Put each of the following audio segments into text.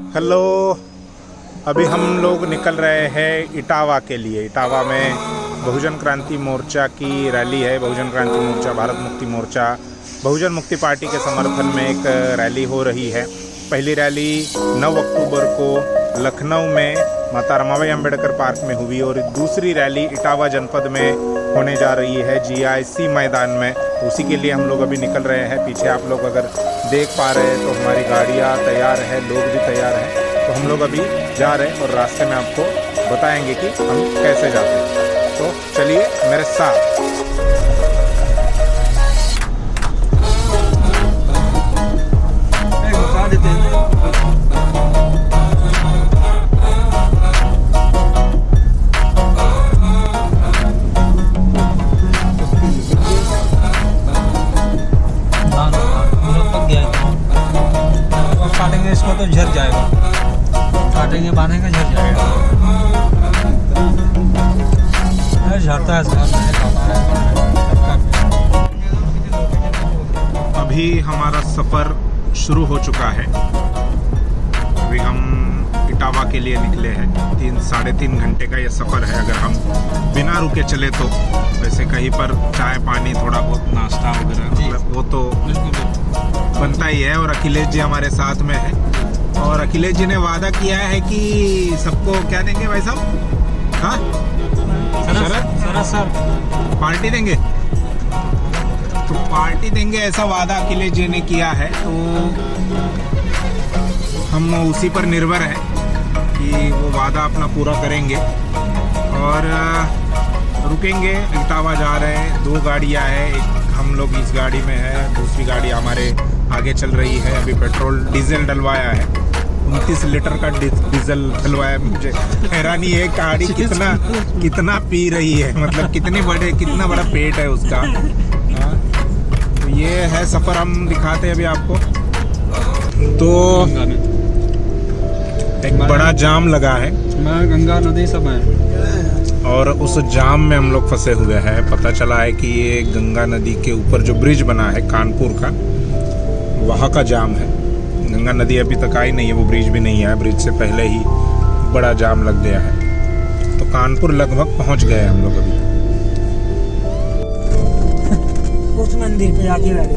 Hello, अभी हम लोग निकल रहे हैं इटावा के लिए। इटावा में बहुजन क्रांति मोर्चा की रैली है। बहुजन क्रांति मोर्चा, भारत मुक्ति मोर्चा, बहुजन मुक्ति पार्टी के समर्थन में एक रैली हो रही है। पहली रैली 9 अक्टूबर को लखनऊ में माता रमाबाई अंबेडकर पार्क में हुई और दूसरी रैली इटावा जनपद में होने जा रही है GIC मैदान में। उसी के लिए हम लोग अभी निकल रहे हैं। पीछे आप लोग अगर देख पा रहे हैं तो हमारी गाड़ियाँ तैयार हैं, लोग भी तैयार हैं। तो हम लोग अभी जा रहे हैं और रास्ते में आपको बताएंगे कि हम कैसे जाते हैं। तो चलिए मेरे साथ। काटेंगे इसको तो झड़ जाएगा, काटेंगे बांधेंगे झड़ जाएगा। झड़ता है। अभी हमारा सफ़र शुरू हो चुका है। अभी हम इटावा के लिए निकले हैं। 3-3.5 घंटे का ये सफ़र है। अगर हम बिना रुके चले तो वैसे कहीं पर चाय पानी थोड़ा बहुत नाश्ता वगैरह वो तो बनता ही है। और अखिलेश जी हमारे साथ में है और अखिलेश जी ने वादा किया है कि सबको क्या देंगे भाई साहब? हाँ सर पार्टी देंगे। तो पार्टी देंगे ऐसा वादा अखिलेश जी ने किया है। तो हम उसी पर निर्भर है कि वो वादा अपना पूरा करेंगे। और रुकेंगे। इटावा जा रहे हैं। 2 गाड़ियाँ हैं। एक हम लोग इस गाड़ी में है, दूसरी गाड़ी हमारे आगे चल रही है। अभी पेट्रोल डीजल डलवाया है। 29 लीटर का डीजल डलवाया। मुझे हैरानी है गाड़ी कितना पी रही है, मतलब कितना बड़ा पेट है उसका। तो ये है सफ़र, हम दिखाते हैं अभी आपको। तो एक बड़ा जाम लगा है, गंगा नदी सब है और उस जाम में हम लोग फंसे हुए हैं। पता चला है कि ये गंगा नदी के ऊपर जो ब्रिज बना है कानपुर का, वहाँ का जाम है। गंगा नदी अभी तक आई नहीं है, वो ब्रिज भी नहीं आया। ब्रिज से पहले ही बड़ा जाम लग गया है। तो कानपुर लगभग पहुँच गए हम लोग अभी। उस मंदिर पे जाके बैठे।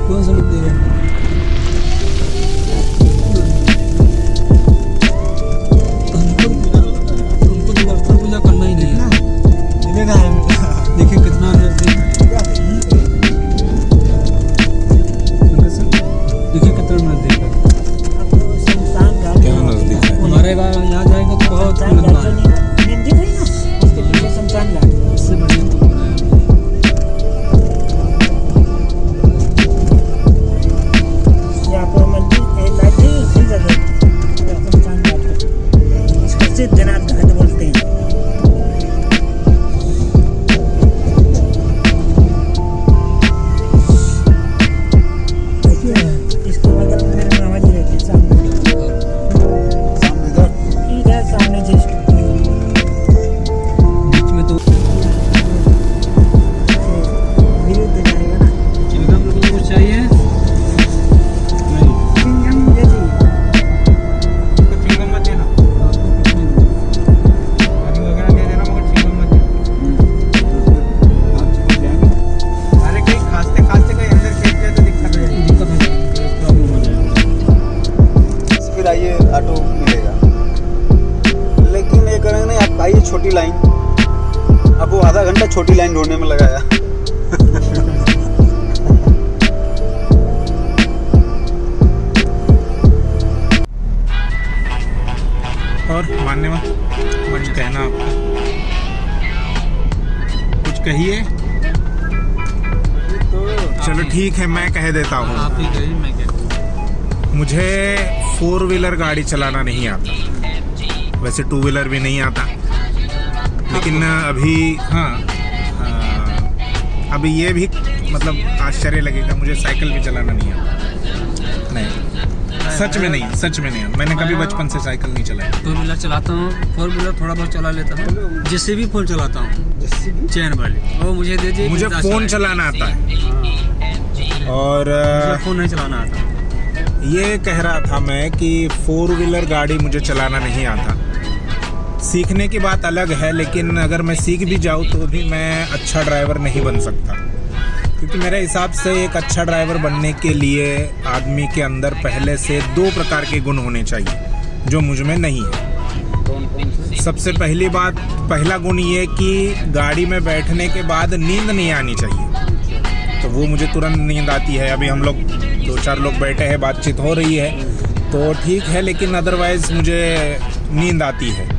कौन सा मंदिर है? उनको तो दर्शन पूजा करना ही नहीं है। देखिए कितना नजदीक, देखिए कितना नजदीक है। क्या नजदीक है? हमारे यहाँ जाएंगे तो बहुत लंबा है। उससे बढ़िया तो छोटी लाइन। अब वो आधा घंटा छोटी लाइन ढूंढने में लगाया। और मान्यवर कुछ कहना आपका? कुछ कहिए। चलो ठीक है, मैं कह देता हूँ। आप ही कहिए, मैं क्या। मुझे 4 व्हीलर गाड़ी चलाना नहीं आता, वैसे 2 व्हीलर भी नहीं आता। लेकिन अभी अभी ये भी मतलब आश्चर्य लगेगा, मुझे साइकिल भी चलाना नहीं आता। नहीं, सच में नहीं, सच में नहीं। मैंने कभी बचपन से साइकिल नहीं चलाई। 2 व्हीलर चलाता हूँ, 4 व्हीलर थोड़ा बहुत चला लेता हूँ, जिससे भी फोन चलाता हूँ, चैन वाली। वो मुझे दे दीजिए। मुझे फोन चलाना आता है और मुझे फोन नहीं चलाना आता। ये कह रहा था मैं कि 4 व्हीलर गाड़ी मुझे चलाना नहीं आता। सीखने की बात अलग है, लेकिन अगर मैं सीख भी जाऊँ तो भी मैं अच्छा ड्राइवर नहीं बन सकता, क्योंकि मेरे हिसाब से एक अच्छा ड्राइवर बनने के लिए आदमी के अंदर पहले से 2 प्रकार के गुण होने चाहिए, जो मुझ में नहीं है। सबसे पहला गुण ये कि गाड़ी में बैठने के बाद नींद नहीं आनी चाहिए, तो वो मुझे तुरंत नींद आती है। अभी हम लोग 2-4 लोग बैठे हैं, बातचीत हो रही है तो ठीक है, लेकिन अदरवाइज मुझे नींद आती है।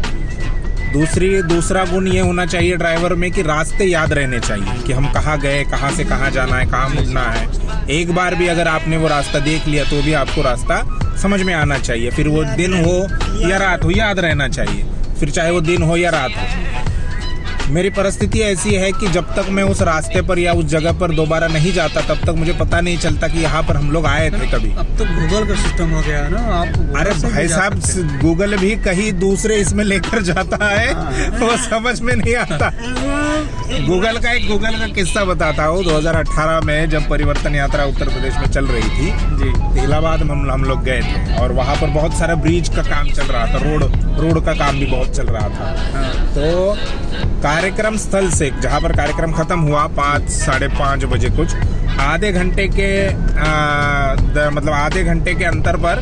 दूसरा गुण ये होना चाहिए ड्राइवर में कि रास्ते याद रहने चाहिए, कि हम कहाँ गए, कहाँ से कहाँ जाना है, कहाँ मुड़ना है। एक बार भी अगर आपने वो रास्ता देख लिया तो भी आपको रास्ता समझ में आना चाहिए। फिर वो दिन हो या रात हो, याद रहना चाहिए, फिर चाहे वो दिन हो या रात हो। मेरी परिस्थिति ऐसी है कि जब तक मैं उस रास्ते पर या उस जगह पर दोबारा नहीं जाता, तब तक मुझे पता नहीं चलता कि यहाँ पर हम लोग आए थे कभी। अब तो गूगल का सिस्टम हो गया है ना, आप अरे भाई साहब, गूगल भी कहीं दूसरे इसमें लेकर जाता है, वो समझ में नहीं आता। गूगल का किस्सा बताता हूँ। 2018 में जब परिवर्तन यात्रा उत्तर प्रदेश में चल रही थी जी, इलाहाबाद में हम लोग गए थे और वहाँ पर बहुत सारा ब्रिज का काम चल रहा था, रोड का काम भी बहुत चल रहा था। तो कार्यक्रम स्थल से जहाँ पर कार्यक्रम खत्म हुआ 5-5:30 बजे, कुछ आधे घंटे के अंतर पर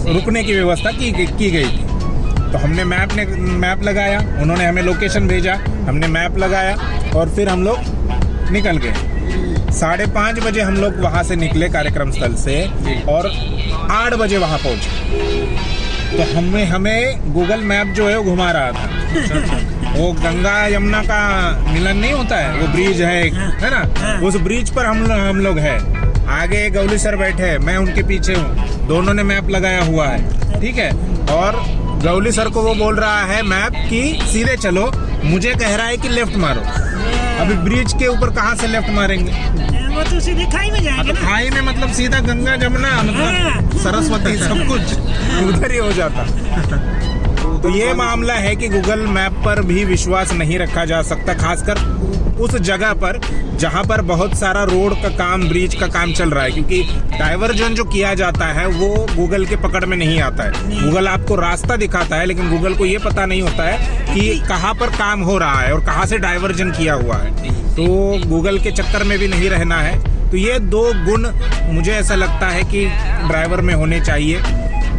रुकने की व्यवस्था की गई थी। तो हमने मैप लगाया, उन्होंने हमें लोकेशन भेजा, हमने मैप लगाया और फिर हम लोग निकल गए। 5:30 बजे हम लोग वहाँ से निकले कार्यक्रम स्थल से और 8 बजे वहाँ पहुँचे। तो हमें गूगल मैप जो है वो घुमा रहा था। वो गंगा यमुना का मिलन नहीं होता है, वो ब्रिज है ना, उस ब्रिज पर हम लोग हैं। आगे गौली सर बैठे हैं, मैं उनके पीछे हूँ, दोनों ने मैप लगाया हुआ है, ठीक है। और गौली सर को वो बोल रहा है मैप की सीधे चलो, मुझे कह रहा है कि लेफ्ट मारो। अभी ब्रिज के ऊपर कहाँ से लेफ्ट मारेंगे, वो तो सीधे खाई में जाएंगे ना। खाई में मतलब सीधा गंगा जमुना मतलब सरस्वती सब कुछ उधर ही हो जाता। तो ये मामला है कि गूगल मैप पर भी विश्वास नहीं रखा जा सकता, खासकर उस जगह पर जहां पर बहुत सारा रोड का काम, ब्रिज का काम चल रहा है, क्योंकि डाइवर्जन जो किया जाता है वो गूगल के पकड़ में नहीं आता है। गूगल आपको रास्ता दिखाता है, लेकिन गूगल को ये पता नहीं होता है कि कहाँ पर काम हो रहा है और कहाँ से डाइवर्जन किया हुआ है। तो गूगल के चक्कर में भी नहीं रहना है। तो ये 2 गुण मुझे ऐसा लगता है कि ड्राइवर में होने चाहिए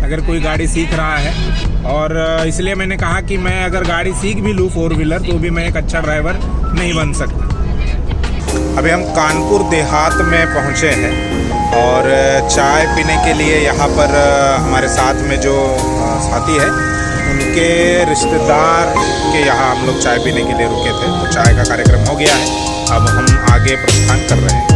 अगर कोई गाड़ी सीख रहा है। और इसलिए मैंने कहा कि मैं अगर गाड़ी सीख भी लूँ 4 व्हीलर, तो भी मैं एक अच्छा ड्राइवर नहीं बन सकता। अभी हम कानपुर देहात में पहुँचे हैं और चाय पीने के लिए यहाँ पर हमारे साथ में जो साथी है उनके रिश्तेदार के यहाँ हम लोग चाय पीने के लिए रुके थे। तो चाय का कार्यक्रम हो गया है, अब हम आगे प्रस्थान कर रहे हैं।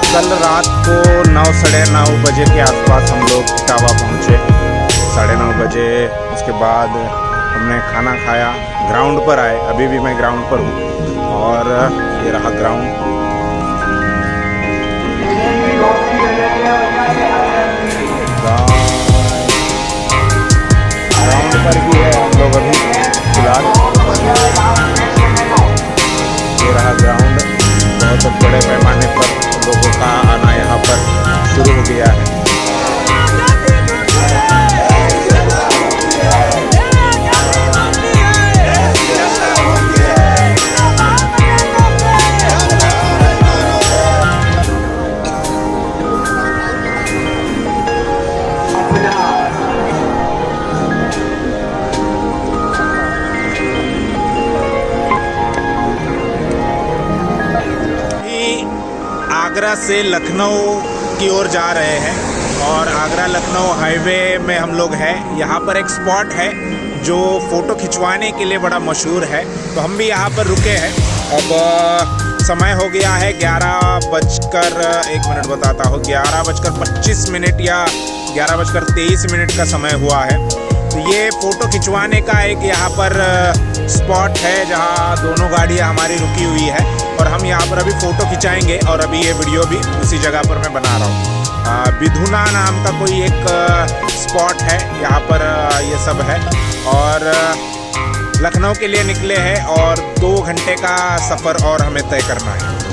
कल रात को 9-9:30 बजे के आसपास हम लोग इटावा पहुँचे। 9:30 बजे उसके बाद हमने खाना खाया, ग्राउंड पर आए। अभी भी मैं ग्राउंड पर हूँ और ये रहा ग्राउंड। ग्राउंड पर ही है हम लोग अभी फिलहाल। ये रहा ग्राउंड, बहुत बड़े पैमाने पर लोगों का आना यहाँ पर शुरू हो गया है। आगरा से लखनऊ की ओर जा रहे हैं और आगरा लखनऊ हाईवे में हम लोग हैं। यहाँ पर एक स्पॉट है जो फ़ोटो खिंचवाने के लिए बड़ा मशहूर है, तो हम भी यहाँ पर रुके हैं। अब समय हो गया है 11 बताता हूँ 11:25 या 11:23 का समय हुआ है। तो ये फ़ोटो खिंचवाने का एक यहाँ पर स्पॉट है जहाँ दोनों गाड़ियाँ हमारी रुकी हुई है और हम यहाँ पर अभी फ़ोटो खिंचाएंगे और अभी ये वीडियो भी उसी जगह पर मैं बना रहा हूँ। विधुना नाम का कोई एक स्पॉट है, यहाँ पर ये सब है और लखनऊ के लिए निकले हैं और 2 घंटे का सफ़र और हमें तय करना है।